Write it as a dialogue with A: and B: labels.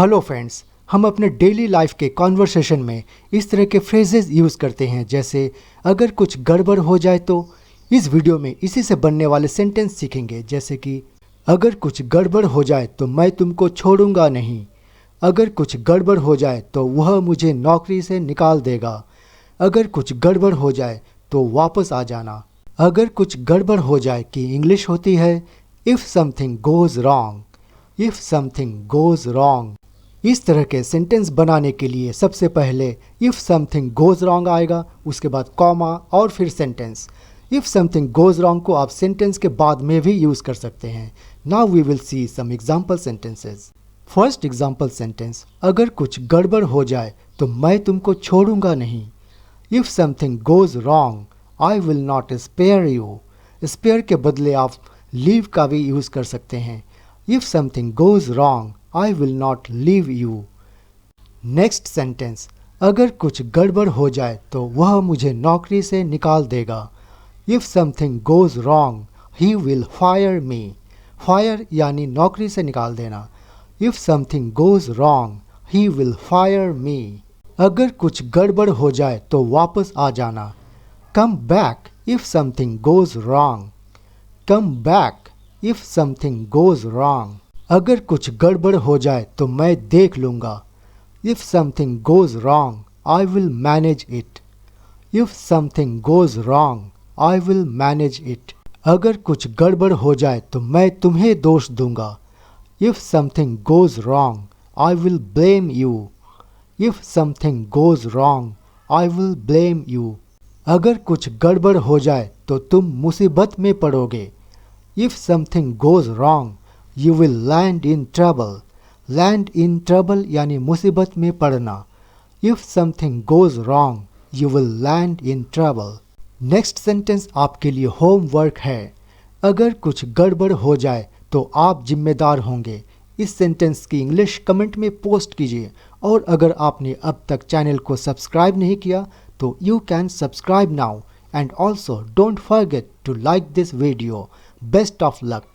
A: Hello friends, हम अपने daily life के कॉन्वर्सेशन में इस तरह के फ्रेजेस यूज़ करते हैं, जैसे अगर कुछ गड़बड़ हो जाए तो। इस वीडियो में इसी से बनने वाले सेंटेंस सीखेंगे, जैसे कि अगर कुछ गड़बड़ हो जाए तो मैं तुमको छोड़ूंगा नहीं। अगर कुछ गड़बड़ हो जाए तो वह मुझे नौकरी से निकाल देगा। अगर कुछ गड़बड़ हो जाए तो वापस आ जाना। अगर कुछ गड़बड़ हो जाए की इंग्लिश होती है if something goes wrong. If something goes wrong. इस तरह के सेंटेंस बनाने के लिए सबसे पहले इफ़ समथिंग गोज़ रॉन्ग आएगा, उसके बाद कॉमा और फिर sentence. If something goes wrong को आप सेंटेंस के बाद में भी यूज़ कर सकते हैं। Now we will see some example sentences. First example sentence, अगर कुछ गड़बड़ हो जाए तो मैं तुमको छोड़ूंगा नहीं। If something goes wrong I will not spare you. Spare के बदले आप लीव का भी यूज़ कर सकते हैं। If something goes wrong I will not leave you. Next sentence, अगर कुछ गड़बड़ हो जाए तो वह मुझे नौकरी से निकाल देगा। If something goes wrong, he will fire me. Fire यानी नौकरी से निकाल देना। If something goes wrong, he will fire me. अगर कुछ गड़बड़ हो जाए तो वापस आ जाना। Come back if something goes wrong. Come back if something goes wrong. अगर कुछ गड़बड़ हो जाए तो मैं देख लूँगा। If something goes wrong, I will manage it. If something goes wrong, I will manage it. अगर कुछ गड़बड़ हो जाए तो मैं तुम्हें दोष दूंगा। If something goes wrong, I will blame you. If something goes wrong, I will blame you. अगर कुछ गड़बड़ हो जाए तो तुम मुसीबत में पड़ोगे। If something goes wrong, You will land in trouble. Land in trouble यानी मुसीबत में पड़ना। If something goes wrong, you will land in trouble. Next sentence आपके लिए होमवर्क है। अगर कुछ गड़बड़ हो जाए तो आप जिम्मेदार होंगे। इस सेंटेंस की इंग्लिश कमेंट में पोस्ट कीजिए, और अगर आपने अब तक चैनल को सब्सक्राइब नहीं किया तो you can subscribe now, and also don't forget to like this video. Best of luck.